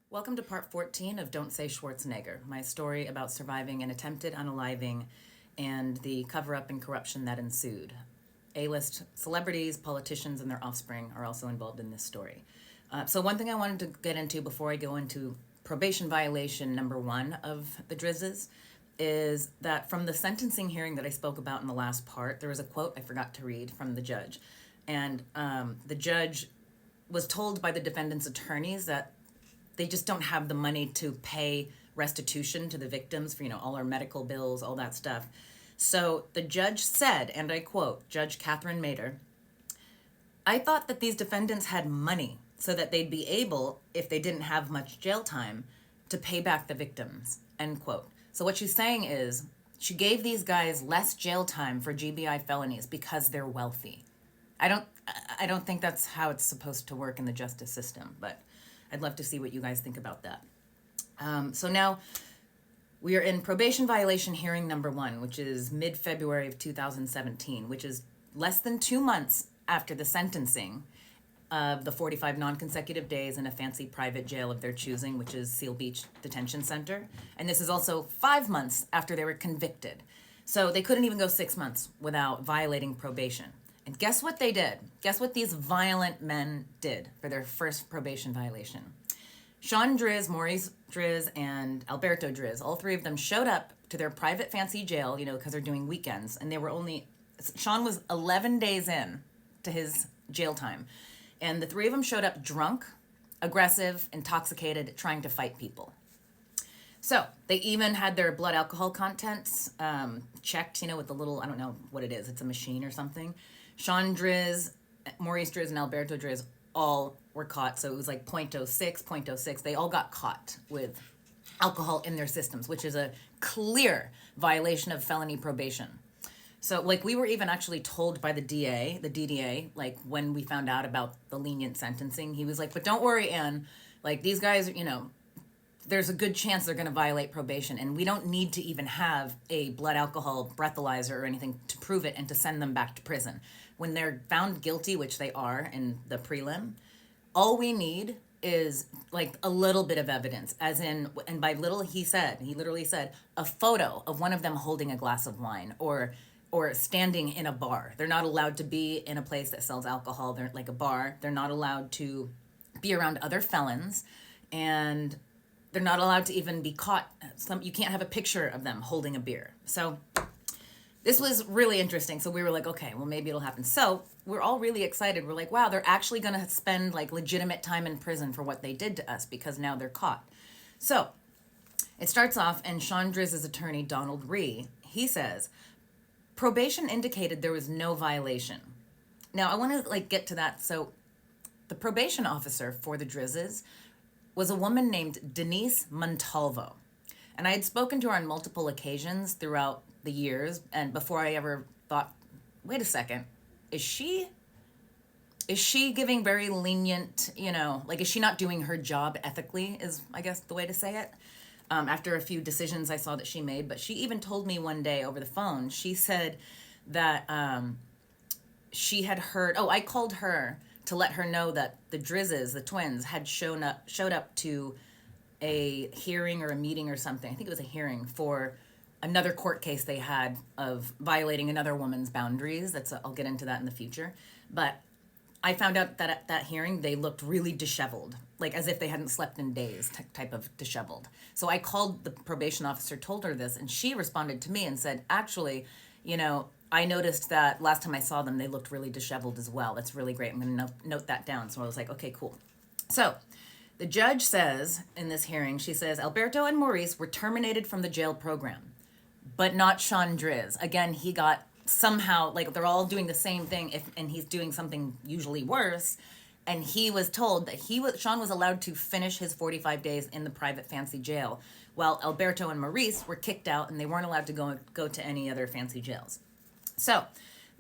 Welcome to part 14 of Don't Say Schwarzenegger, my story about surviving an attempted unaliving and the cover-up and corruption that ensued. A-list celebrities, politicians, and their offspring are also involved in this story. So one thing I wanted to get into before I go into probation violation number 1 of the Drizzes is that from the sentencing hearing that I spoke about in the last part, there was a quote I forgot to read from the judge. And the judge was told by the defendant's attorneys that they just don't have the money to pay restitution to the victims for, all our medical bills, all that stuff. So the judge said, and I quote, Judge Catherine Mader, "I thought that these defendants had money so that they'd be able, if they didn't have much jail time, to pay back the victims," end quote. So what she's saying is she gave these guys less jail time for GBI felonies because they're wealthy. I don't think that's how it's supposed to work in the justice system, but I'd love to see what you guys think about that. So now we are in probation violation hearing number 1, which is mid-February of 2017, which is less than 2 months after the sentencing of the 45 non-consecutive days in a fancy private jail of their choosing, which is Seal Beach Detention Center. And this is also 5 months after they were convicted. So they couldn't even go 6 months without violating probation. And guess what they did? Guess what these violent men did for their first probation violation? Shawn Driz, Maurice Driz, and Alberto Driz, all 3 of them showed up to their private fancy jail, because they're doing weekends. And Shawn was 11 days in to his jail time. And the 3 of them showed up drunk, aggressive, intoxicated, trying to fight people. So they even had their blood alcohol contents checked, with the little, I don't know what it is. It's a machine or something. Shawn Driz, Maurice Driz, and Alberto Driz all were caught. So it was like 0.06, 0.06. They all got caught with alcohol in their systems, which is a clear violation of felony probation. So we were even actually told by the DDA, when we found out about the lenient sentencing, he was like, but don't worry, Ann, these guys, there's a good chance they're going to violate probation, and we don't need to even have a blood alcohol breathalyzer or anything to prove it and to send them back to prison. When they're found guilty, which they are in the prelim, all we need is a little bit of evidence, as in, and by little he literally said, a photo of one of them holding a glass of wine or standing in a bar. They're not allowed to be in a place that sells alcohol. They're like a bar. They're not allowed to be around other felons, and they're not allowed to even be caught. You can't have a picture of them holding a beer. So this was really interesting. So we were like, okay, well, maybe it'll happen. So we're all really excited. We're like, wow, they're actually going to spend legitimate time in prison for what they did to us because now they're caught. So it starts off, and Shawn Driz's attorney, Donald Rhee, he says, probation indicated there was no violation. Now I want to get to that. So the probation officer for the Drizzes was a woman named Denise Montalvo. And I had spoken to her on multiple occasions throughout the years, and before I ever thought, wait a second, is she giving very lenient, is she not doing her job ethically, is I guess the way to say it, after a few decisions I saw that she made. But she even told me one day over the phone, she said that she had heard, I called her to let her know that the Drizzes, the twins, had showed up to a hearing or a meeting or something. I think it was a hearing for another court case they had of violating another woman's boundaries. I'll get into that in the future. But I found out that at that hearing, they looked really disheveled, as if they hadn't slept in days, type of disheveled. So I called the probation officer, told her this, and she responded to me and said, actually, I noticed that last time I saw them, they looked really disheveled as well. That's really great. I'm going to note that down. So I was like, okay, cool. So the judge says in this hearing, she says, Alberto and Maurice were terminated from the jail program, but not Shawn Driz. Again, he got somehow, they're all doing the same thing, and he's doing something usually worse. And he was told that Shawn was allowed to finish his 45 days in the private fancy jail, while Alberto and Maurice were kicked out and they weren't allowed to go to any other fancy jails. So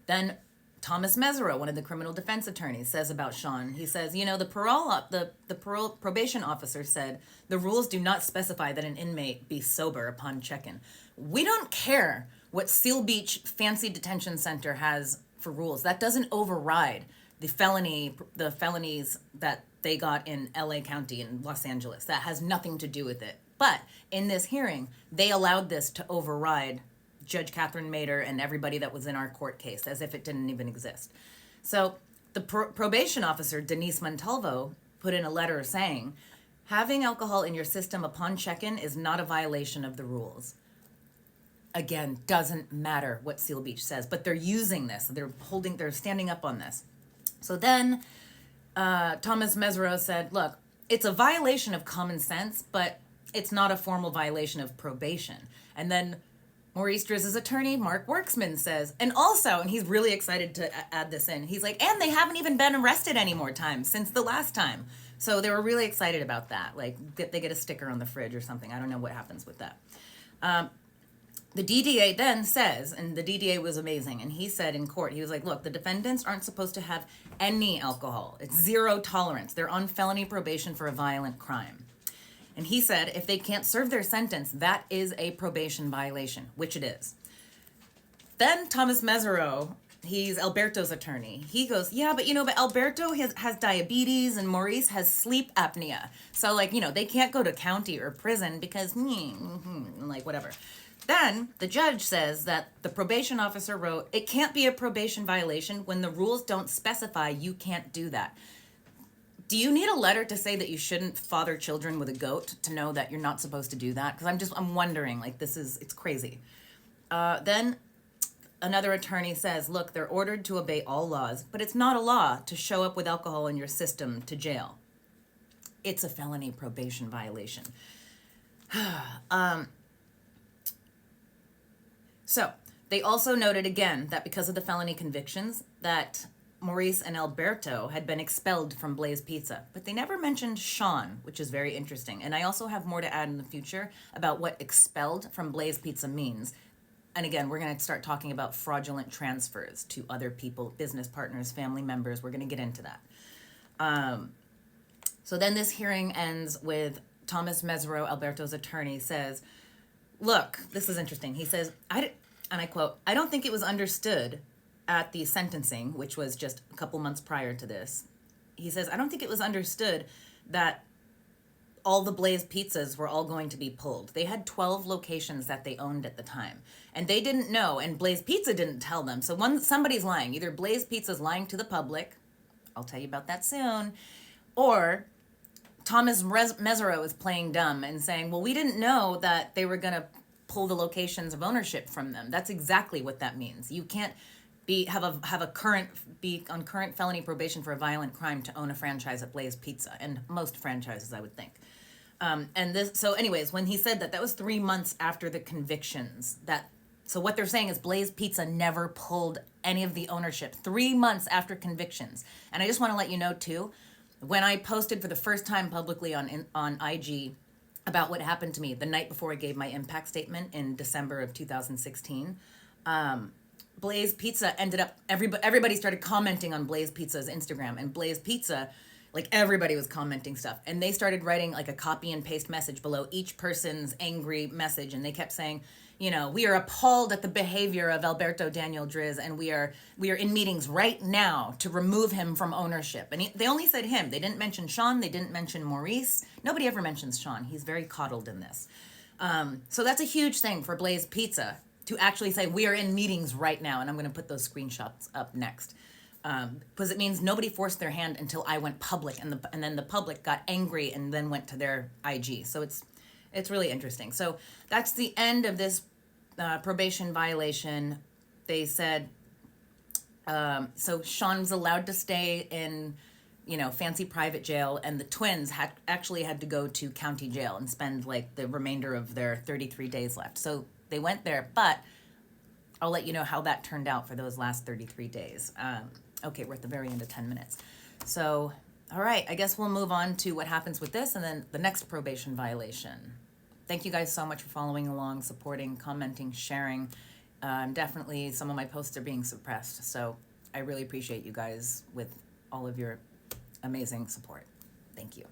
then Thomas Mesereau, one of the criminal defense attorneys, says about Shawn, he says, the probation officer said, the rules do not specify that an inmate be sober upon check-in. We don't care what Seal Beach Fancy Detention Center has for rules. That doesn't override the felonies that they got in LA County in Los Angeles. That has nothing to do with it. But in this hearing, they allowed this to override Judge Catherine Mader and everybody that was in our court case, as if it didn't even exist. So the probation officer, Denise Montalvo, put in a letter saying, having alcohol in your system upon check-in is not a violation of the rules. Again, doesn't matter what Seal Beach says, but they're using this. They're standing up on this. So then Thomas Mesereau said, look, it's a violation of common sense, but it's not a formal violation of probation. And then Maurice Driz's attorney, Mark Worksman, says, and he's really excited to add this in. He's like, and they haven't even been arrested any more times since the last time. So they were really excited about that. Like, they get a sticker on the fridge or something. I don't know what happens with that. The DDA then says, and the DDA was amazing, and he said in court, he was like, look, the defendants aren't supposed to have any alcohol. It's zero tolerance. They're on felony probation for a violent crime. And he said if they can't serve their sentence, that is a probation violation, which it is. Then Thomas Mesereau, he's Alberto's attorney. He goes, yeah, but Alberto has diabetes and Maurice has sleep apnea. So, they can't go to county or prison because, whatever. Then the judge says that the probation officer wrote, it can't be a probation violation when the rules don't specify you can't do that. Do you need a letter to say that you shouldn't father children with a goat to know that you're not supposed to do that? Because I'm wondering, it's crazy. Then another attorney says, look, they're ordered to obey all laws, but it's not a law to show up with alcohol in your system to jail. It's a felony probation violation. So they also noted again that because of the felony convictions that Maurice and Alberto had been expelled from Blaze Pizza, but they never mentioned Shawn, which is very interesting. And I also have more to add in the future about what expelled from Blaze Pizza means. And again, we're going to start talking about fraudulent transfers to other people, business partners, family members. We're going to get into that. So then this hearing ends with Thomas Mesereau, Alberto's attorney, says, look, this is interesting. He says, and I quote, I don't think it was understood at the sentencing, which was just a couple months prior to this. He says, I don't think it was understood that all the Blaze Pizzas were all going to be pulled. They had 12 locations that they owned at the time. And they didn't know, and Blaze Pizza didn't tell them. So somebody's lying. Either Blaze Pizza's lying to the public, I'll tell you about that soon, or Thomas Mesereau is playing dumb and saying, well, we didn't know that they were going to pull the locations of ownership from them. That's exactly what that means. You can't be on current felony probation for a violent crime to own a franchise at Blaze Pizza, and most franchises, I would think. So anyways, when he said that, that was 3 months after the convictions. So what they're saying is Blaze Pizza never pulled any of the ownership 3 months after convictions. And I just want to let you know too, when I posted for the first time publicly on IG about what happened to me the night before I gave my impact statement in December of 2016, Blaze Pizza ended up, everybody started commenting on Blaze Pizza's Instagram, and Blaze Pizza, everybody was commenting stuff, and they started writing a copy and paste message below each person's angry message, and they kept saying, we are appalled at the behavior of Alberto Daniel Driz, and we are in meetings right now to remove him from ownership. And they only said him. They didn't mention Shawn. They didn't mention Maurice. Nobody ever mentions Shawn. He's very coddled in this. So that's a huge thing for Blaze Pizza to actually say, we are in meetings right now, and I'm going to put those screenshots up next. Because it means nobody forced their hand until I went public, and then the public got angry and then went to their IG. So it's really interesting. So that's the end of this probation violation. They said, so Shawn was allowed to stay in, fancy private jail, and the twins actually had to go to county jail and spend the remainder of their 33 days left. So they went there, but I'll let you know how that turned out for those last 33 days. Okay, we're at the very end of 10 minutes. So, all right, I guess we'll move on to what happens with this and then the next probation violation. Thank you guys so much for following along, supporting, commenting, sharing. Definitely some of my posts are being suppressed, so I really appreciate you guys with all of your amazing support. Thank you.